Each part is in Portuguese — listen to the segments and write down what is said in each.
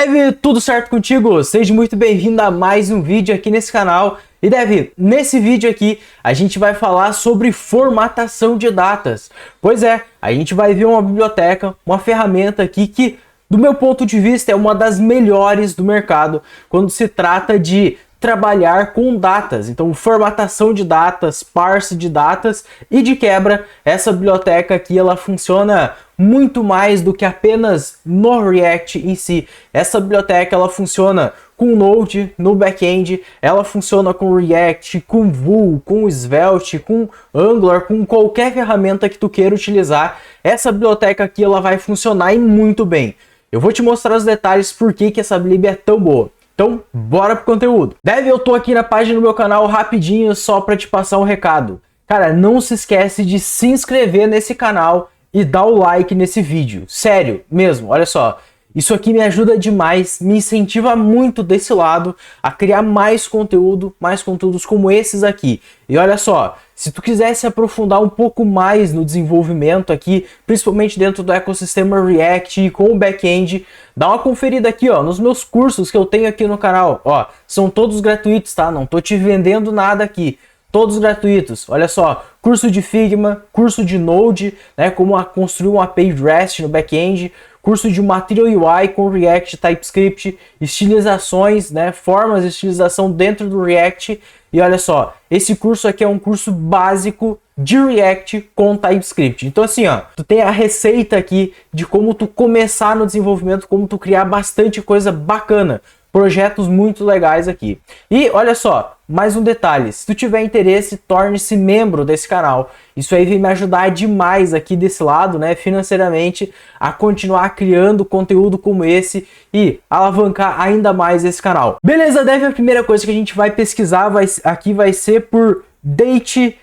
Dev, tudo certo contigo? Seja muito bem-vindo a mais um vídeo aqui nesse canal. E Dev, nesse vídeo aqui a gente vai falar sobre formatação de datas. Pois é, a gente vai ver uma biblioteca, uma ferramenta aqui que, do meu ponto de vista, é uma das melhores do mercado quando se trata de trabalhar com datas. Então, formatação de datas, parse de datas e de quebra, essa biblioteca aqui ela funciona muito mais do que apenas no React em si. Essa biblioteca ela funciona com Node no back-end, ela funciona com React, com Vue, com Svelte, com Angular, com qualquer ferramenta que tu queira utilizar. Essa biblioteca aqui ela vai funcionar e muito bem. Eu vou te mostrar os detalhes por que essa lib é tão boa. Então, bora pro conteúdo. Dev, eu tô aqui na página do meu canal rapidinho só para te passar um recado. Cara, não se esquece de se inscrever nesse canal e dar o like nesse vídeo. Sério, mesmo, olha só. Isso aqui me ajuda demais, me incentiva muito desse lado a criar mais conteúdo, mais conteúdos como esses aqui. E olha só, se tu quiser se aprofundar um pouco mais no desenvolvimento aqui, principalmente dentro do ecossistema React e com o back-end, dá uma conferida aqui, ó, nos meus cursos que eu tenho aqui no canal. Ó, são todos gratuitos, tá? Não tô te vendendo nada aqui. Todos gratuitos, olha só, curso de Figma, curso de Node, né, como construir uma page REST no back-end, curso de Material UI com React, TypeScript, estilizações, né, formas de estilização dentro do React. E olha só, esse curso aqui é um curso básico de React com TypeScript. Então assim, ó, tu tem a receita aqui de como tu começar no desenvolvimento, como tu criar bastante coisa bacana. Projetos muito legais aqui. E olha só, mais um detalhe, se tu tiver interesse, torne-se membro desse canal. Isso aí vai me ajudar demais aqui desse lado, né, financeiramente, a continuar criando conteúdo como esse e alavancar ainda mais esse canal. Beleza, Dev, a primeira coisa que a gente vai pesquisar aqui vai ser por DateFNS.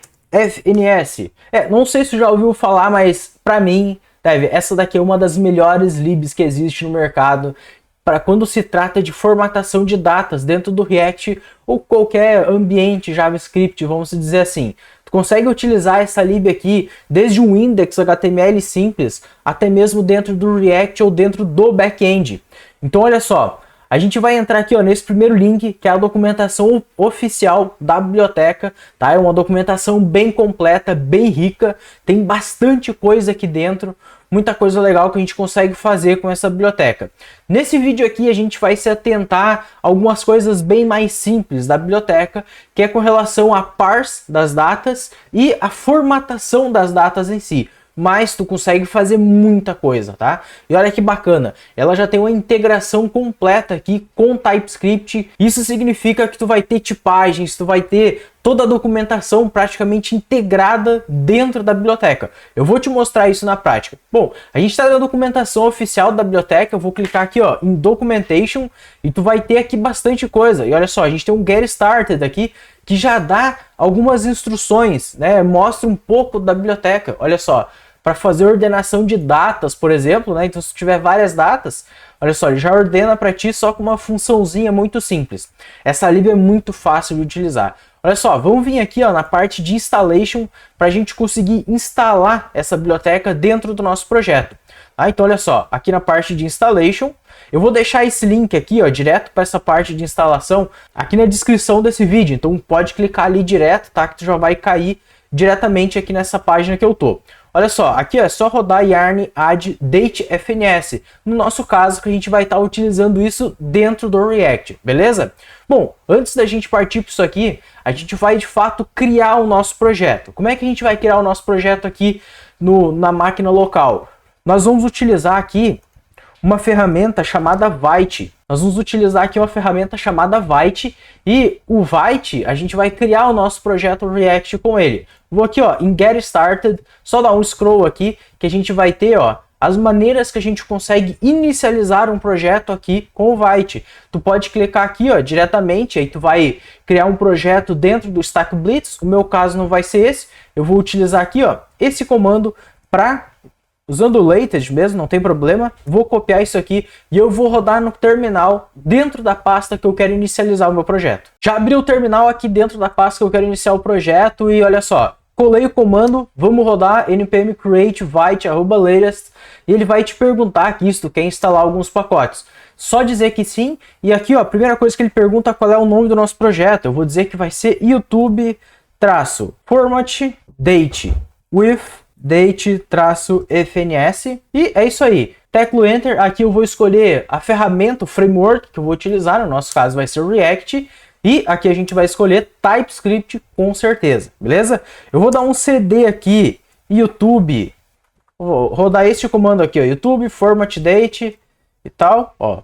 Não sei se tu já ouviu falar, mas pra mim, Dev, essa daqui é uma das melhores libs que existe no mercado para quando se trata de formatação de datas dentro do React ou qualquer ambiente JavaScript, vamos dizer assim. Tu consegue utilizar essa lib aqui desde um index HTML simples até mesmo dentro do React ou dentro do back-end. Então olha só, a gente vai entrar aqui, ó, nesse primeiro link, que é a documentação oficial da biblioteca, tá? É uma documentação bem completa, bem rica, tem bastante coisa aqui dentro, muita coisa legal que a gente consegue fazer com essa biblioteca. Nesse vídeo aqui a gente vai se atentar a algumas coisas bem mais simples da biblioteca, que é com relação a parse das datas e a formatação das datas em si. Mas tu consegue fazer muita coisa, tá? E olha que bacana, ela já tem uma integração completa aqui com TypeScript. Isso significa que tu vai ter tipagens, tu vai ter toda a documentação praticamente integrada dentro da biblioteca. Eu vou te mostrar isso na prática. Bom, a gente está na documentação oficial da biblioteca, eu vou clicar aqui, ó, em Documentation, e tu vai ter aqui bastante coisa. E olha só, a gente tem um Get Started aqui, que já dá algumas instruções, né? Mostra um pouco da biblioteca, olha só, para fazer ordenação de datas, por exemplo, né? Então se tiver várias datas, olha só, ele já ordena para ti só com uma funçãozinha muito simples. Essa lib é muito fácil de utilizar. Olha só, vamos vir aqui, ó, na parte de installation para a gente conseguir instalar essa biblioteca dentro do nosso projeto. Ah, então olha só, aqui na parte de installation, eu vou deixar esse link aqui, ó, direto para essa parte de instalação aqui na descrição desse vídeo. Então pode clicar ali direto, tá? Que tu já vai cair diretamente aqui nessa página que eu tô. Olha só, aqui é só rodar yarn add datefns. No nosso caso, que a gente vai estar utilizando isso dentro do React, beleza? Bom, antes da gente partir para isso aqui, a gente vai de fato criar o nosso projeto. Como é que a gente vai criar o nosso projeto aqui na máquina local? Nós vamos utilizar aqui uma ferramenta chamada Vite. Nós vamos utilizar aqui uma ferramenta chamada Vite e o Vite, a gente vai criar o nosso projeto React com ele. Vou aqui, ó, em Get Started, só dar um scroll aqui que a gente vai ter, ó, as maneiras que a gente consegue inicializar um projeto aqui com o Vite. Tu pode clicar aqui, ó, diretamente, aí tu vai criar um projeto dentro do Stack Blitz. O meu caso não vai ser esse. Eu vou utilizar aqui, ó, esse comando para usando o latest mesmo, não tem problema. Vou copiar isso aqui e eu vou rodar no terminal dentro da pasta que eu quero inicializar o meu projeto. Já abri o terminal aqui dentro da pasta que eu quero iniciar o projeto e olha só, colei o comando, vamos rodar npm create vite @latest e ele vai te perguntar aqui se tu quer instalar alguns pacotes. Só dizer que sim. E aqui, ó, a primeira coisa que ele pergunta qual é o nome do nosso projeto. Eu vou dizer que vai ser YouTube-format date with date-fns. E é isso aí. Teclo Enter. Aqui eu vou escolher a ferramenta, o framework que eu vou utilizar. No nosso caso vai ser o React. E aqui a gente vai escolher TypeScript com certeza, beleza? Eu vou dar um CD aqui, YouTube. Vou rodar este comando aqui, ó, YouTube, format date e tal, ó.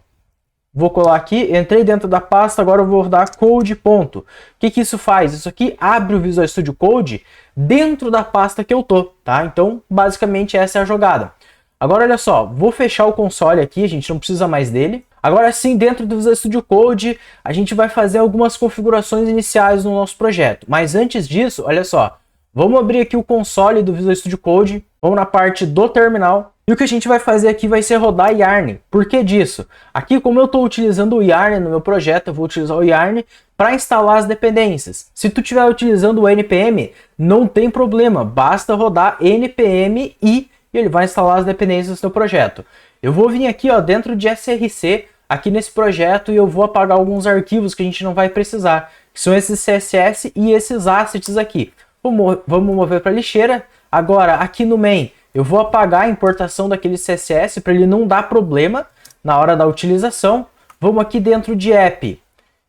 Vou colar aqui, entrei dentro da pasta, agora eu vou rodar code ponto. O que que isso faz? Isso aqui abre o Visual Studio Code dentro da pasta que eu tô, tá? Então, basicamente essa é a jogada. Agora, olha só, vou fechar o console aqui, a gente não precisa mais dele. Agora sim, dentro do Visual Studio Code, a gente vai fazer algumas configurações iniciais no nosso projeto. Mas antes disso, olha só, vamos abrir aqui o console do Visual Studio Code, vamos na parte do terminal. E o que a gente vai fazer aqui vai ser rodar Yarn. Por que disso? Aqui, como eu estou utilizando o Yarn no meu projeto, eu vou utilizar o Yarn para instalar as dependências. Se tu estiver utilizando o NPM, não tem problema, basta rodar npm e ele vai instalar as dependências do seu projeto. Eu vou vir aqui, ó, dentro de SRC, aqui nesse projeto, e eu vou apagar alguns arquivos que a gente não vai precisar, que são esses CSS e esses assets aqui. Vamos mover para a lixeira. Agora, aqui no main, eu vou apagar a importação daquele CSS para ele não dar problema na hora da utilização. Vamos aqui dentro de app.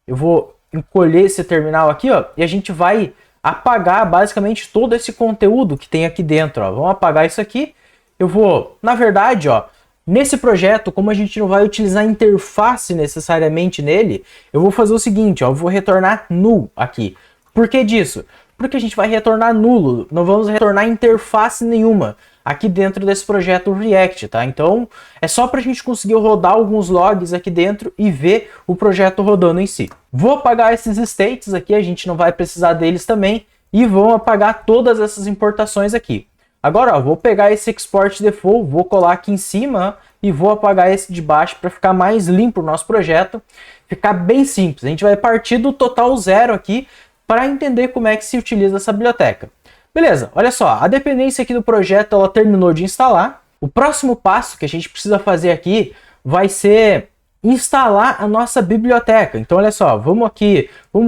Eu vou encolher esse terminal aqui, ó, e a gente vai apagar basicamente todo esse conteúdo que tem aqui dentro, ó. Vamos apagar isso aqui. Eu vou, na verdade, ó, nesse projeto, como a gente não vai utilizar interface necessariamente nele, eu vou fazer o seguinte, ó, eu vou retornar null aqui. Por que disso? Porque a gente vai retornar nulo, não vamos retornar interface nenhuma aqui dentro desse projeto React, tá? Então, é só para a gente conseguir rodar alguns logs aqui dentro e ver o projeto rodando em si. Vou apagar esses states aqui, a gente não vai precisar deles também, e vou apagar todas essas importações aqui. Agora, ó, vou pegar esse export default, vou colar aqui em cima e vou apagar esse de baixo para ficar mais limpo o nosso projeto, ficar bem simples. A gente vai partir do total zero aqui para entender como é que se utiliza essa biblioteca. Beleza, olha só, a dependência aqui do projeto ela terminou de instalar. O próximo passo que a gente precisa fazer aqui vai ser instalar a nossa biblioteca. Então, olha só, vamos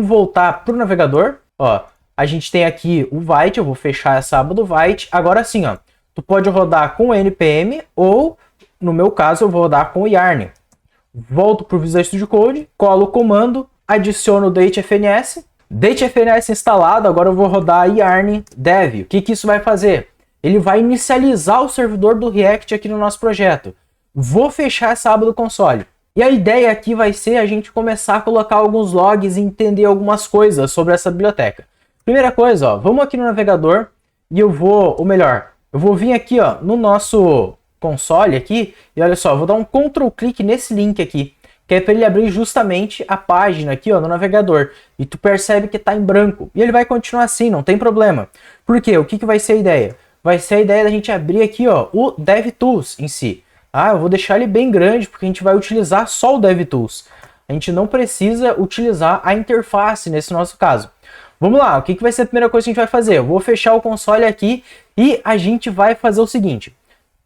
voltar para o navegador, ó. A gente tem aqui o Vite, eu vou fechar essa aba do Vite. Agora sim, ó, tu pode rodar com o NPM ou, no meu caso, eu vou rodar com o Yarn. Volto para o Visual Studio Code, colo o comando, adiciono o DateFNS. DateFNS instalado, agora eu vou rodar Yarn Dev. O que isso vai fazer? Ele vai inicializar o servidor do React aqui no nosso projeto. Vou fechar essa aba do console. E a ideia aqui vai ser a gente começar a colocar alguns logs e entender algumas coisas sobre essa biblioteca. Primeira coisa, ó, vamos aqui no navegador e eu vou vir aqui, ó, no nosso console aqui e olha só, eu vou dar um Ctrl clique nesse link aqui, que é para ele abrir justamente a página aqui, ó, no navegador. E tu percebe que está em branco. E ele vai continuar assim, não tem problema. Por quê? O que vai ser a ideia? Vai ser a ideia da gente abrir aqui, ó, o DevTools em si. Ah, eu vou deixar ele bem grande porque a gente vai utilizar só o DevTools. A gente não precisa utilizar a interface nesse nosso caso. Vamos lá, o que vai ser a primeira coisa que a gente vai fazer? Eu vou fechar o console aqui e a gente vai fazer o seguinte.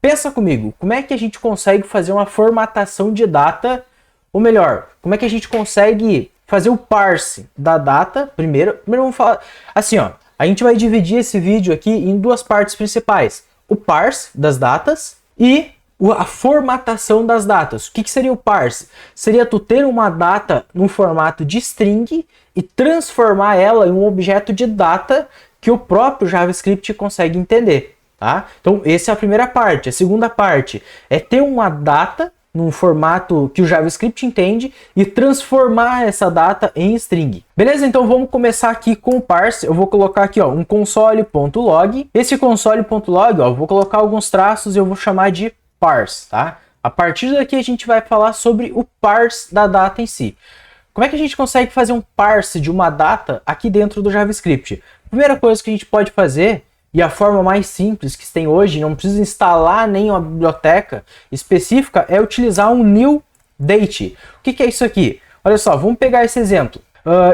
Pensa comigo, como é que a gente consegue fazer uma formatação de data, ou melhor, como é que a gente consegue fazer o parse da data? Primeiro vamos falar assim, ó, a gente vai dividir esse vídeo aqui em duas partes principais. O parse das datas e a formatação das datas. O que seria o parse? Seria tu ter uma data no formato de string e transformar ela em um objeto de data que o próprio JavaScript consegue entender, tá? Então, essa é a primeira parte. A segunda parte é ter uma data num formato que o JavaScript entende e transformar essa data em string. Beleza? Então vamos começar aqui com o parse. Eu vou colocar aqui, ó, um console.log. Esse console.log, ó, eu vou colocar alguns traços e eu vou chamar de parse, tá? A partir daqui a gente vai falar sobre o parse da data em si. Como é que a gente consegue fazer um parse de uma data aqui dentro do JavaScript? Primeira coisa que a gente pode fazer, e a forma mais simples que se tem hoje, não precisa instalar nenhuma biblioteca específica, é utilizar um new date. O que é isso aqui? Olha só, vamos pegar esse exemplo.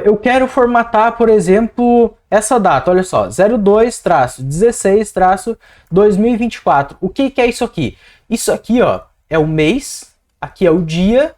Eu quero formatar, por exemplo, essa data. Olha só, 02-16-2024. O que é isso aqui? Isso aqui, ó, é o mês, aqui é o dia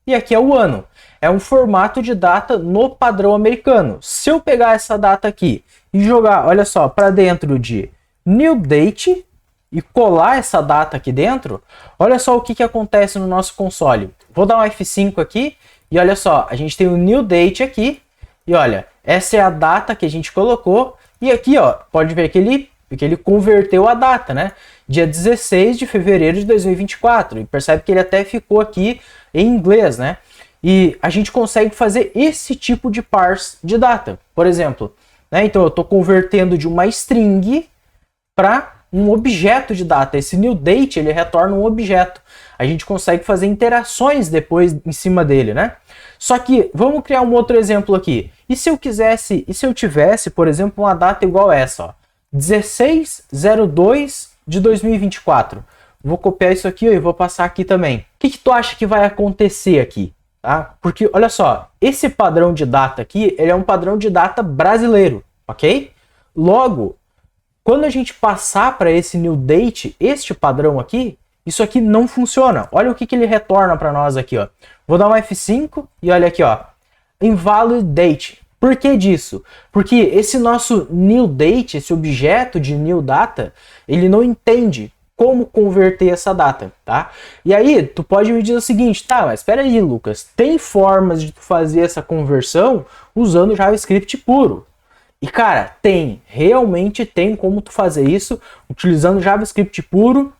e aqui é o ano. É um formato de data no padrão americano. Se eu pegar essa data aqui e jogar, olha só, para dentro de New Date e colar essa data aqui dentro, olha só o que acontece no nosso console. Vou dar um F5 aqui e olha só, a gente tem o New Date aqui e olha, essa é a data que a gente colocou e aqui ó, pode ver que ele converteu a data, né? Dia 16 de fevereiro de 2024 e percebe que ele até ficou aqui em inglês, né? E a gente consegue fazer esse tipo de parse de data, por exemplo, né? Então eu estou convertendo de uma string para um objeto de data. Esse new date ele retorna um objeto. A gente consegue fazer interações depois em cima dele, né? Só que vamos criar um outro exemplo aqui. E se eu tivesse, por exemplo, uma data igual essa, ó, 16/02 de 2024. Vou copiar isso aqui e vou passar aqui também. O que tu acha que vai acontecer aqui? Tá? Porque, olha só, esse padrão de data aqui, ele é um padrão de data brasileiro, ok? Logo, quando a gente passar para esse new date, este padrão aqui, isso aqui não funciona. Olha o que ele retorna para nós aqui, ó. Vou dar um F5 e olha aqui, ó. Invalid date. Por que disso? Porque esse nosso new date, esse objeto de new data, ele não entende como converter essa data, tá? E aí, tu pode me dizer o seguinte, tá, mas espera aí, Lucas, tem formas de tu fazer essa conversão usando JavaScript puro? E cara, realmente tem como tu fazer isso utilizando JavaScript puro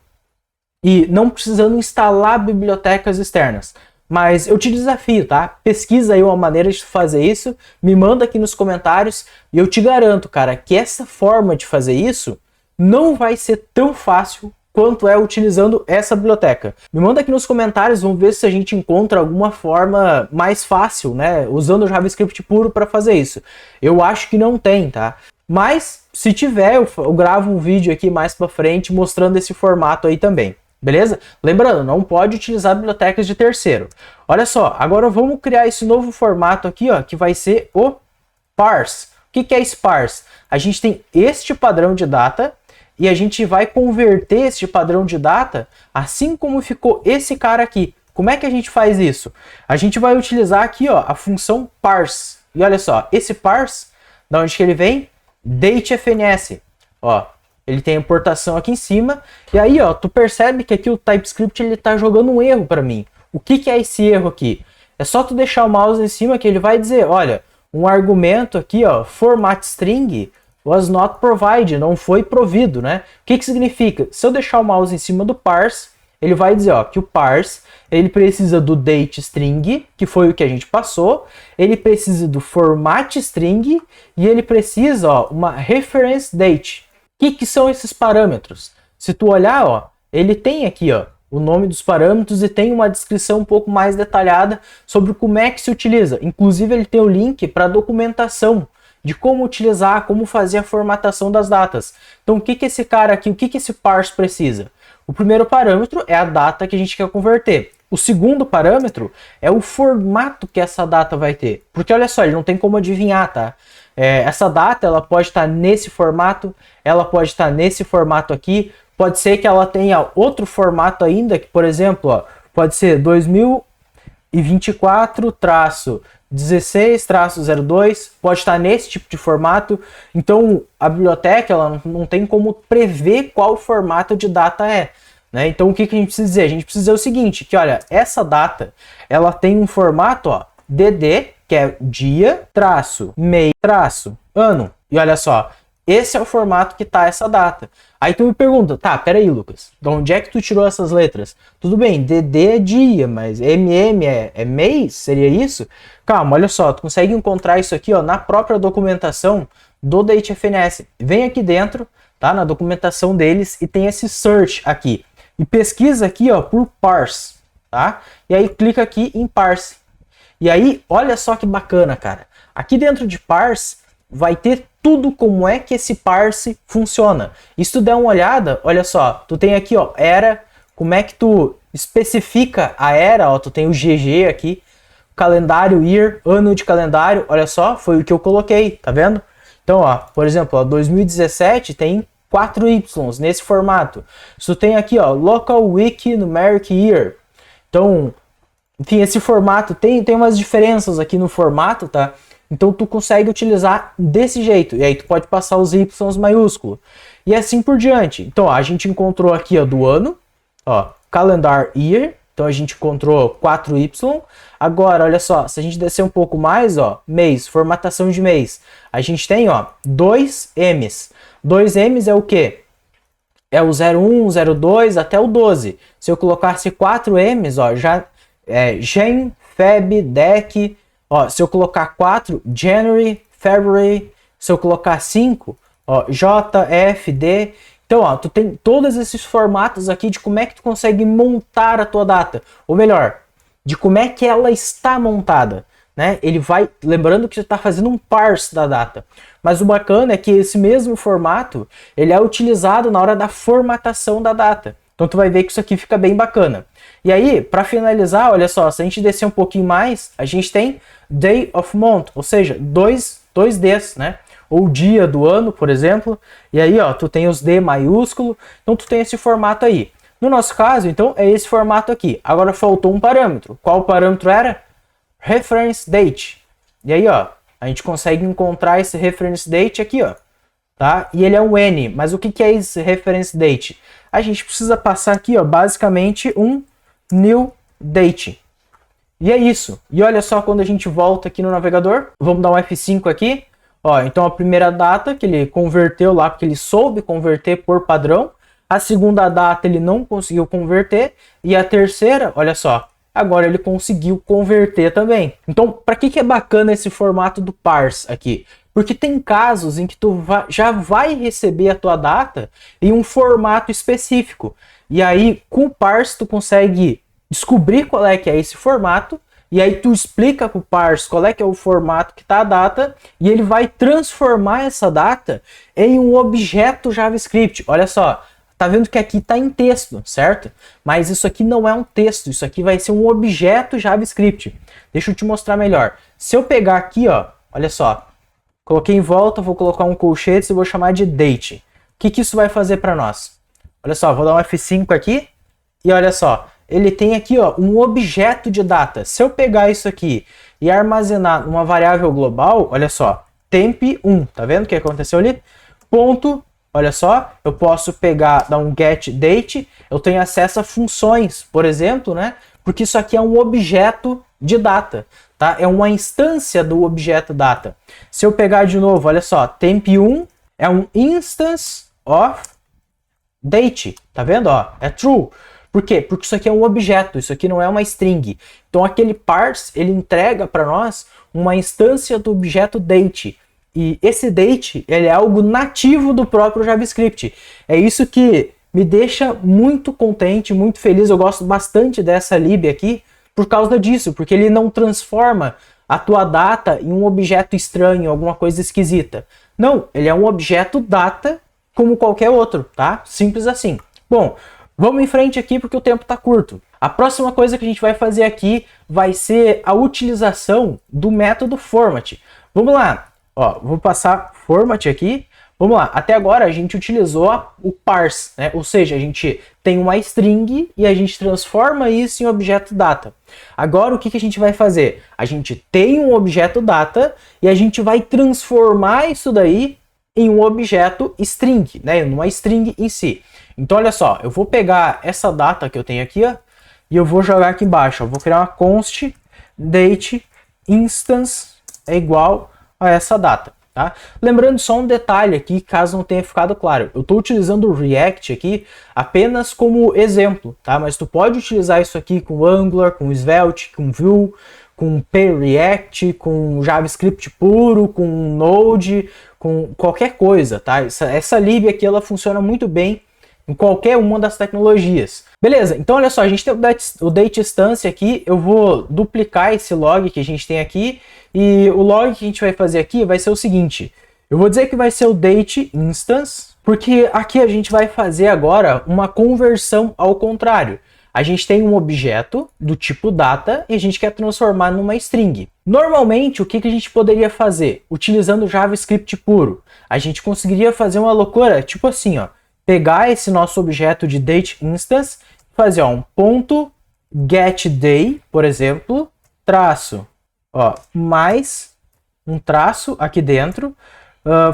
e não precisando instalar bibliotecas externas. Mas eu te desafio, tá? Pesquisa aí uma maneira de fazer isso, me manda aqui nos comentários e eu te garanto, cara, que essa forma de fazer isso não vai ser tão fácil quanto é utilizando essa biblioteca. Me manda aqui nos comentários, vamos ver se a gente encontra alguma forma mais fácil, né, usando o JavaScript puro para fazer isso. Eu acho que não tem, tá? Mas se tiver, eu gravo um vídeo aqui mais para frente mostrando esse formato aí também. Beleza? Lembrando, não pode utilizar bibliotecas de terceiro. Olha só, agora vamos criar esse novo formato aqui, ó, que vai ser o parse. O que é esse parse? A gente tem este padrão de data e a gente vai converter este padrão de data assim como ficou esse cara aqui. Como é que a gente faz isso? A gente vai utilizar aqui, ó, a função parse. E olha só, esse parse, da onde que ele vem? DateFNS. Ó, ele tem a importação aqui em cima. E aí, ó, tu percebe que aqui o TypeScript ele tá jogando um erro para mim. O que é esse erro aqui? É só tu deixar o mouse em cima que ele vai dizer, olha, um argumento aqui, ó, format string was not provided, não foi provido, né? O que significa? Se eu deixar o mouse em cima do parse, ele vai dizer, ó, que o parse, ele precisa do date string, que foi o que a gente passou, ele precisa do format string e ele precisa, ó, uma reference date. O que são esses parâmetros? Se tu olhar, ó, ele tem aqui, ó, o nome dos parâmetros e tem uma descrição um pouco mais detalhada sobre como é que se utiliza. Inclusive, ele tem o link para documentação de como utilizar, como fazer a formatação das datas. Então, o que esse cara aqui, o que esse parse precisa? O primeiro parâmetro é a data que a gente quer converter. O segundo parâmetro é o formato que essa data vai ter. Porque olha só, ele não tem como adivinhar, tá? Essa data ela pode estar nesse formato, ela pode estar nesse formato aqui, pode ser que ela tenha outro formato ainda, que por exemplo, ó, pode ser 2024-16-02, pode estar nesse tipo de formato. Então a biblioteca ela não tem como prever qual formato de data é. Né? Então o que a gente precisa dizer? A gente precisa dizer o seguinte, que olha, essa data ela tem um formato, ó, DD, que é dia, traço, mês, traço, ano. E olha só, esse é o formato que tá essa data. Aí tu me pergunta, tá, peraí, Lucas, de onde é que tu tirou essas letras? Tudo bem, DD é dia, mas MM é mês? Seria isso? Calma, olha só, tu consegue encontrar isso aqui, ó, na própria documentação do DateFNS. Vem aqui dentro, tá, na documentação deles e tem esse search aqui. E pesquisa aqui, ó, por parse, tá? E aí clica aqui em parse. E aí, olha só que bacana, cara. Aqui dentro de parse vai ter tudo como é que esse parse funciona. E se tu der uma olhada, olha só, tu tem aqui, ó, era, como é que tu especifica a era, ó, tu tem o GG aqui, calendário, year, ano de calendário, olha só, foi o que eu coloquei, tá vendo? Então, ó, por exemplo, ó, 2017 tem 4 Ys nesse formato. Se tu tem aqui, ó, local week numeric year. Então, Enfim, esse formato tem umas diferenças aqui no formato, tá? Então tu consegue utilizar desse jeito. E aí tu pode passar os Y maiúsculos. E assim por diante. Então, ó, a gente encontrou aqui, ó, do ano, ó, calendar year. Então a gente encontrou 4Y. Agora, olha só, se a gente descer um pouco mais, ó, mês, formatação de mês. A gente tem, ó, 2 M's. 2 M's é o quê? É o 01, 02 até o 12. Se eu colocasse 4 M's, ó, já é Jan, Feb, Dec. Ó, se eu colocar 4, January, February. Se eu colocar 5, ó, J, F, D. Então, ó, tu tem todos esses formatos aqui de como é que tu consegue montar a tua data. Ou melhor, de como é que ela está montada, né? Ele vai, lembrando que você está fazendo um parse da data. Mas o bacana é que esse mesmo formato, ele é utilizado na hora da formatação da data. Então tu vai ver que isso aqui fica bem bacana. E aí, para finalizar, olha só, se a gente descer um pouquinho mais, a gente tem Day of Month, ou seja, dois Ds, né? Ou dia do ano, por exemplo. E aí, ó, tu tem os D maiúsculo, então tu tem esse formato aí. No nosso caso, então, é esse formato aqui. Agora faltou um parâmetro. Qual parâmetro era? Reference Date. E aí, ó, a gente consegue encontrar esse Reference Date aqui, ó. Tá? E ele é um N, mas o que é esse Reference Date? A gente precisa passar aqui, ó, basicamente um New Date. E é isso. E olha só quando a gente volta aqui no navegador. Vamos dar um F5 aqui. Ó, então a primeira data que ele converteu lá, porque ele soube converter por padrão. A segunda data ele não conseguiu converter. E a terceira, olha só, agora ele conseguiu converter também. Então, para que é bacana esse formato do parse aqui? Porque tem casos em que tu já vai receber a tua data em um formato específico. E aí, com o parse, tu consegue descobrir qual é que é esse formato. E aí tu explica para o parse qual é que é o formato que está a data. E ele vai transformar essa data em um objeto JavaScript. Olha só, tá vendo que aqui está em texto, certo? Mas isso aqui não é um texto, isso aqui vai ser um objeto JavaScript. Deixa eu te mostrar melhor. Se eu pegar aqui, ó, olha só, coloquei em volta, vou colocar um colchetes e vou chamar de date. O que isso vai fazer para nós? Olha só, vou dar um F5 aqui e olha só, ele tem aqui, ó, um objeto de data. Se eu pegar isso aqui e armazenar numa variável global, olha só, temp1, tá vendo o que aconteceu ali? Ponto. Olha só, eu posso pegar, dar um get date, eu tenho acesso a funções, por exemplo, né? Porque isso aqui é um objeto de data, tá? É uma instância do objeto data. Se eu pegar de novo, olha só, temp1 é um instance of date, tá vendo? Ó, é true. Por quê? Porque isso aqui é um objeto, isso aqui não é uma string. Então aquele parse, ele entrega para nós uma instância do objeto date. E esse date, ele é algo nativo do próprio JavaScript. É isso que me deixa muito contente, muito feliz. Eu gosto bastante dessa lib aqui por causa disso, porque ele não transforma a tua data em um objeto estranho, alguma coisa esquisita. Não, ele é um objeto data como qualquer outro, tá? Simples assim. Bom, vamos em frente aqui porque o tempo está curto. A próxima coisa que a gente vai fazer aqui vai ser a utilização do método format. Vamos lá. Ó, vou passar format aqui. Vamos lá. Até agora a gente utilizou o parse, né? Ou seja, a gente tem uma string e a gente transforma isso em objeto data. Agora o que a gente vai fazer? A gente tem um objeto data e a gente vai transformar isso daí em um objeto string, né? Numa string em si. Então olha só, eu vou pegar essa data que eu tenho aqui, ó, e eu vou jogar aqui embaixo. Eu vou criar uma const date instance é igual a essa data, tá? Lembrando só um detalhe aqui, caso não tenha ficado claro. Eu estou utilizando o React aqui apenas como exemplo, tá? Mas tu pode utilizar isso aqui com Angular, com Svelte, com Vue, com React, com JavaScript puro, com Node, com qualquer coisa, tá? Essa lib aqui, ela funciona muito bem em qualquer uma das tecnologias. Beleza, então olha só, a gente tem o date instance aqui, eu vou duplicar esse log que a gente tem aqui, e o log que a gente vai fazer aqui vai ser o seguinte, eu vou dizer que vai ser o date instance, porque aqui a gente vai fazer agora uma conversão ao contrário. A gente tem um objeto do tipo data e a gente quer transformar numa string. Normalmente, o que a gente poderia fazer? Utilizando JavaScript puro, a gente conseguiria fazer uma loucura, tipo assim, ó, pegar esse nosso objeto de date instance, fazer ó, um ponto getDay, por exemplo, traço, ó, mais um traço aqui dentro,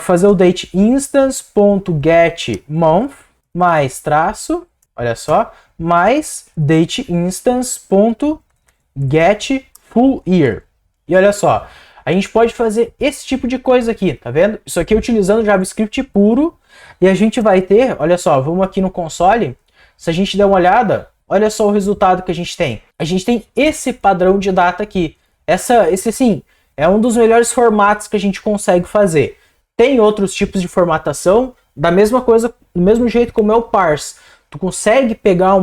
fazer o date instance.getMonth, mais traço, olha só, mais date instance.getFullYear. E olha só, a gente pode fazer esse tipo de coisa aqui, tá vendo? Isso aqui é utilizando JavaScript puro, e a gente vai ter, olha só, vamos aqui no console, se a gente der uma olhada, olha só o resultado que a gente tem. A gente tem esse padrão de data aqui. Esse sim, é um dos melhores formatos que a gente consegue fazer. Tem outros tipos de formatação, da mesma coisa, do mesmo jeito como é o parse. Tu consegue pegar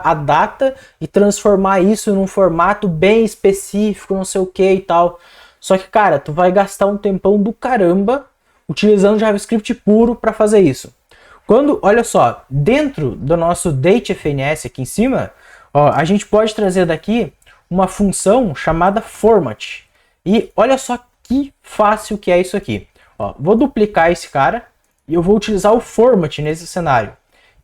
a data e transformar isso num formato bem específico, não sei o que e tal. Só que, cara, tu vai gastar um tempão do caramba utilizando JavaScript puro para fazer isso. Quando, olha só, dentro do nosso dateFNS aqui em cima, ó, a gente pode trazer daqui uma função chamada format. E olha só que fácil que é isso aqui. Ó, vou duplicar esse cara e eu vou utilizar o format nesse cenário.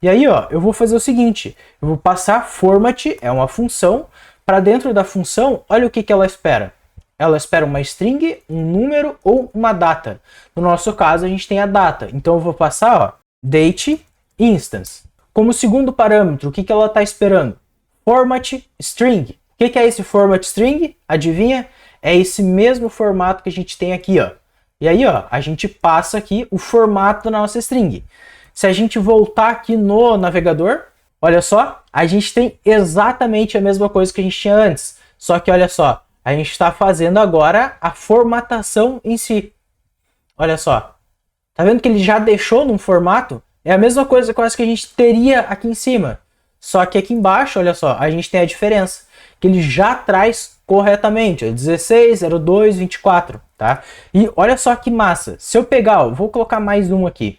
E aí, ó, eu vou fazer o seguinte, eu vou passar format, é uma função, para dentro da função, olha o que ela espera. Ela espera uma string, um número ou uma data. No nosso caso, a gente tem a data. Então eu vou passar, ó, date instance. Como segundo parâmetro, o que ela está esperando? Format string. O que é esse format string? Adivinha? É esse mesmo formato que a gente tem aqui, ó. E aí, ó, a gente passa aqui o formato da nossa string. Se a gente voltar aqui no navegador, olha só, a gente tem exatamente a mesma coisa que a gente tinha antes. Só que olha só, a gente está fazendo agora a formatação em si. Olha só. Tá vendo que ele já deixou num formato? É a mesma coisa quase que a gente teria aqui em cima. Só que aqui embaixo, olha só, a gente tem a diferença. Que ele já traz corretamente. É 16, 02, 24, tá? E olha só que massa. Se eu pegar, ó, vou colocar mais um aqui.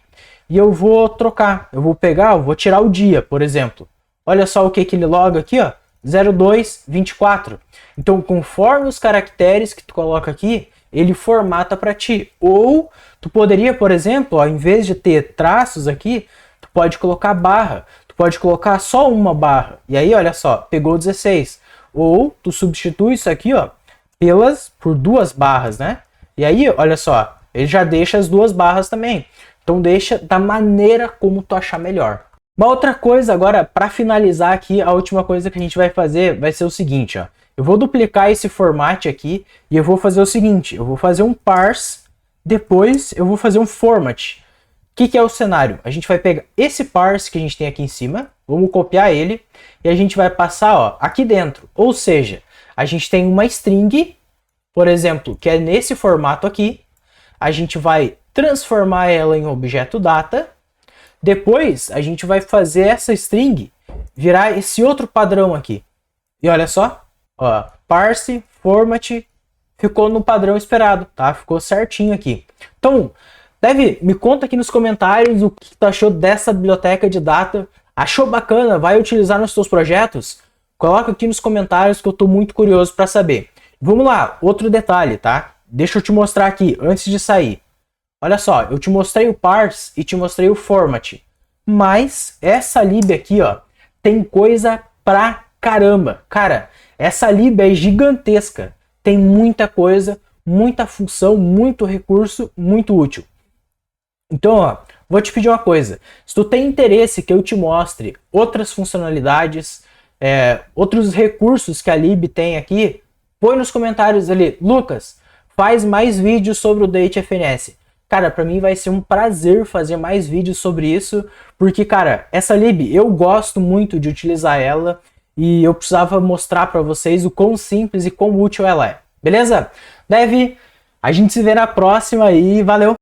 E eu vou trocar. Eu vou pegar, eu vou tirar o dia, por exemplo. Olha só o que ele loga aqui, ó. 02, 24. Então, conforme os caracteres que tu coloca aqui, ele formata para ti. Ou tu poderia, por exemplo, ó, em vez de ter traços aqui, tu pode colocar barra. Tu pode colocar só uma barra. E aí, olha só, pegou 16. Ou tu substitui isso aqui, ó, por duas barras, né? E aí, olha só, ele já deixa as duas barras também. Então deixa da maneira como tu achar melhor. Uma outra coisa agora, para finalizar aqui, a última coisa que a gente vai fazer vai ser o seguinte, ó. Eu vou duplicar esse format aqui e eu vou fazer o seguinte, eu vou fazer um parse, depois eu vou fazer um format. O que é o cenário? A gente vai pegar esse parse que a gente tem aqui em cima, vamos copiar ele e a gente vai passar, ó, aqui dentro. Ou seja, a gente tem uma string, por exemplo, que é nesse formato aqui, a gente vai transformar ela em objeto data, depois a gente vai fazer essa string virar esse outro padrão aqui. E olha só, ó, parse, format, ficou no padrão esperado, tá? Ficou certinho aqui. Então, me conta aqui nos comentários o que tu achou dessa biblioteca de data. Achou bacana? Vai utilizar nos seus projetos? Coloca aqui nos comentários que eu estou muito curioso para saber. Vamos lá, outro detalhe, tá? Deixa eu te mostrar aqui, antes de sair. Olha só, eu te mostrei o parse e te mostrei o format. Mas essa lib aqui, ó, tem coisa pra caramba. Cara, essa lib é gigantesca. Tem muita coisa, muita função, muito recurso, muito útil. Então, ó, vou te pedir uma coisa. Se tu tem interesse que eu te mostre outras funcionalidades, outros recursos que a lib tem aqui, põe nos comentários ali, Lucas, faz mais vídeos sobre o dateFNS. Cara, pra mim vai ser um prazer fazer mais vídeos sobre isso, porque, cara, essa lib, eu gosto muito de utilizar ela e eu precisava mostrar pra vocês o quão simples e quão útil ela é. Beleza? A gente se vê na próxima e valeu!